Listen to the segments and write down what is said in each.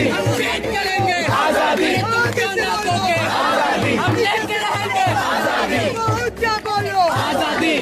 हम जीत के लेंगे आजादी। हम लेके रहेंगे क्या बोलो आजादी।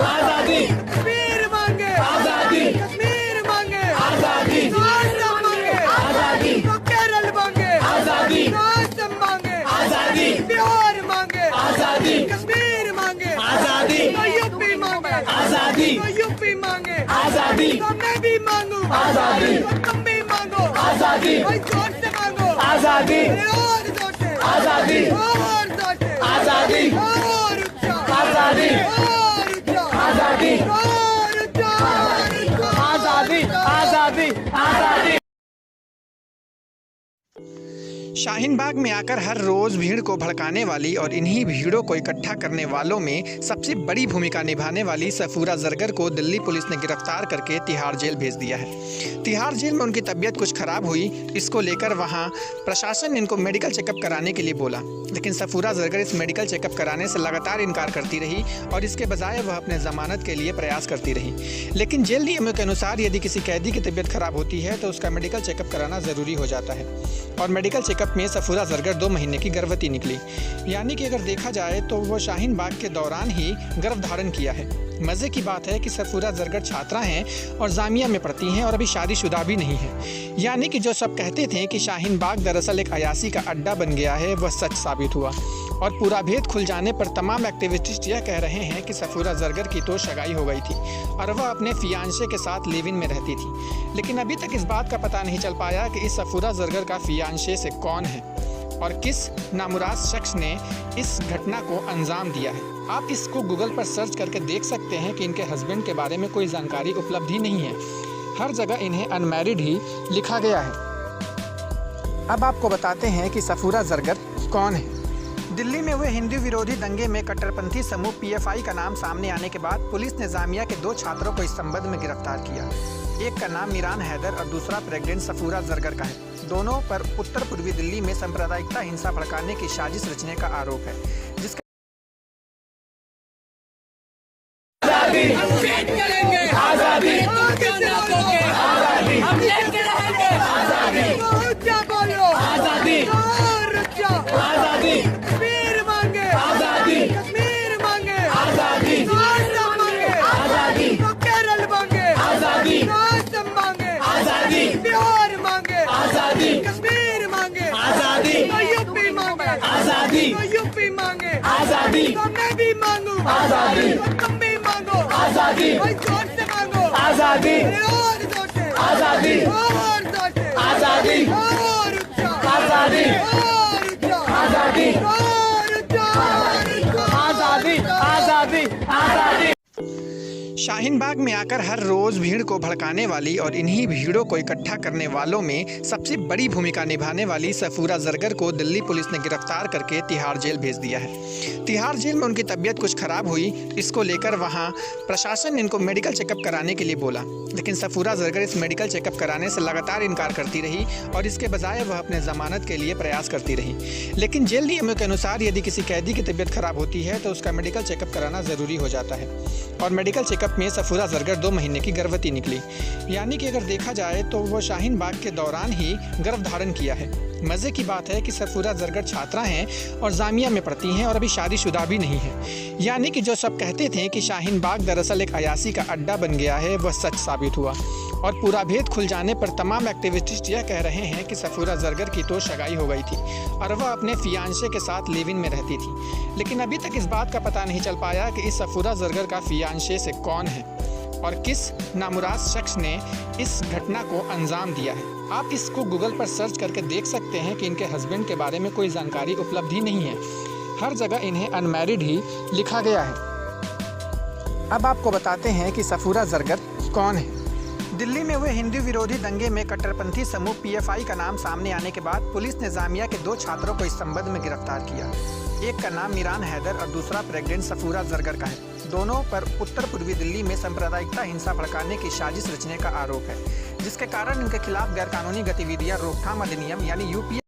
आजादी कश्मीर मांगे आजादी। कश्मीर मांगे आजादी। आसाम मांगे आजादी। तो केरल मांगे आजादी। आसाम मांगे आजादी। बिहार मांगे आजादी। कश्मीर मांगे आजादी। तो यूपी मांगे आजादी। तो यूपी मांगे आजादी। तो मैं भी मांगू आजादी। तो तुम भी मांगो आजादी। भाई जोर से मांगो आजादी। और जोर से आजादी। और जोर से आजादी। और ऊंचा आजादी। और ऊंचा आजादी। और ऊंचा आजादी। आजादी। आजादी। शाहीन बाग में आकर हर रोज भीड़ को भड़काने वाली और इन्हीं भीड़ों को इकट्ठा करने वालों में सबसे बड़ी भूमिका निभाने वाली सफूरा जरगर को दिल्ली पुलिस ने गिरफ्तार करके तिहाड़ जेल भेज दिया है। तिहाड़ जेल में उनकी तबीयत कुछ खराब हुई, इसको लेकर वहां प्रशासन ने इनको मेडिकल चेकअप कराने के लिए बोला, लेकिन सफूरा जरगर इस मेडिकल चेकअप कराने से लगातार इनकार करती रही और इसके बजाय वह अपने जमानत के लिए प्रयास करती रही। लेकिन जेल नियमों के अनुसार यदि किसी कैदी की तबीयत खराब होती है तो उसका मेडिकल चेकअप कराना ज़रूरी हो जाता है और मेडिकल चेकअप में सफूरा जरगर 2 महीने की गर्भवती निकली। यानी कि अगर देखा जाए तो वो शाहीन बाग के दौरान ही गर्भ धारण किया है। मज़े की बात है कि सफूरा जरगर छात्रा हैं और जामिया में पढ़ती हैं और अभी शादीशुदा भी नहीं है। यानी कि जो सब कहते थे कि शाहीन बाग दरअसल एक अयासी का अड्डा बन गया है, वह सच साबित हुआ और पूरा भेद खुल जाने पर तमाम एक्टिविस्ट यह कह रहे हैं कि सफूरा जरगर की तो सगाई हो गई थी और वह अपने फियांसे के साथ लिव इन में रहती थी। लेकिन अभी तक इस बात का पता नहीं चल पाया कि इस सफूरा जरगर का फियांसे से कौन है और किस नामुराद शख्स ने इस घटना को अंजाम दिया है। आप इसको गूगल पर सर्च करके देख सकते हैं कि इनके हस्बैंड के बारे में कोई जानकारी उपलब्ध ही नहीं है। हर जगह इन्हें अनमैरिड ही लिखा गया है। अब आपको बताते हैं कि सफूरा जरगर कौन है। दिल्ली में हुए हिंदू विरोधी दंगे में कट्टरपंथी समूह पीएफआई का नाम सामने आने के बाद पुलिस ने जामिया के 2 छात्रों को इस संबंध में गिरफ्तार किया। एक का नाम मीरान हैदर और दूसरा प्रेग्नेंट सफूरा जरगर का है। दोनों पर उत्तर पूर्वी दिल्ली में सांप्रदायिकता हिंसा भड़काने की साजिश रचने का आरोप है, जिसका हम जीत के लेंगे आजादी। हम लेके रहेंगे क्या बोलो आजादी। आजादी कश्मीर मांगे आजादी। कश्मीर मांगे आजादी। आसाम मांगे आजादी। तो केरल मांगे आजादी। आसाम मांगे आजादी। बिहार मांगे आजादी। कश्मीर मांगे आजादी। तो यूपी मांगे आजादी। तो यूपी मांगे आजादी। तो मैं भी मांगू आजादी। तो तुम भी मांगो आजादी। भाई जोर से मांगो आजादी। और जोर से आजादी। और जोर से आजादी। और ऊंचा आजादी। और ऊंचा आजादी। और ऊंचा आजादी। आजादी। आजादी। शाहीन बाग में आकर हर रोज भीड़ को भड़काने वाली और इन्हीं भीड़ों को इकट्ठा करने वालों में सबसे बड़ी भूमिका निभाने वाली सफूरा जरगर को दिल्ली पुलिस ने गिरफ्तार करके तिहाड़ जेल भेज दिया है। तिहाड़ जेल में उनकी तबीयत कुछ खराब हुई, इसको लेकर वहां प्रशासन ने इनको मेडिकल चेकअप कराने के लिए बोला, लेकिन सफूरा जरगर इस मेडिकल चेकअप कराने से लगातार इनकार करती रही और इसके बजाय वह अपने जमानत के लिए प्रयास करती रही। लेकिन जेल नियमों के अनुसार यदि किसी कैदी की तबीयत खराब होती है तो उसका मेडिकल चेकअप कराना ज़रूरी हो जाता है और मेडिकल चेकअप में सफूरा जरगर 2 महीने की गर्भवती निकली। यानी कि अगर देखा जाए तो वो शाहीन बाग के दौरान ही गर्भ धारण किया है। मज़े की बात है कि सफूरा जरगर छात्रा हैं और जामिया में पढ़ती हैं और अभी शादीशुदा भी नहीं है। यानी कि जो सब कहते थे कि शाहीन बाग दरअसल एक अयासी का अड्डा बन गया है, वह सच साबित हुआ और पूरा भेद खुल जाने पर तमाम एक्टिविस्ट यह कह रहे हैं कि सफूरा जरगर की तो सगाई हो गई थी और वह अपने फियांसे के साथ लिव इन में रहती थी। लेकिन अभी तक इस बात का पता नहीं चल पाया कि इस सफूरा जरगर का फियांसे से कौन है और किस नामुराद शख्स ने इस घटना को अंजाम दिया है। आप इसको गूगल पर सर्च करके देख सकते हैं कि इनके हस्बैंड के बारे में कोई जानकारी उपलब्ध ही नहीं है। हर जगह इन्हें अनमैरिड ही लिखा गया है। अब आपको बताते हैं कि सफूरा जरगर कौन है। दिल्ली में हुए हिंदू विरोधी दंगे में कट्टरपंथी समूह पीएफआई का नाम सामने आने के बाद पुलिस ने जामिया के 2 छात्रों को इस संबंध में गिरफ्तार किया। एक का नाम मीरान हैदर और दूसरा प्रेग्नेंट सफूरा जरगर का है। दोनों पर उत्तर पूर्वी दिल्ली में सांप्रदायिकता हिंसा भड़काने की साजिश रचने का आरोप है, जिसके कारण इनके खिलाफ गैरकानूनी गतिविधियां रोकथाम अधिनियम यानी यूपीए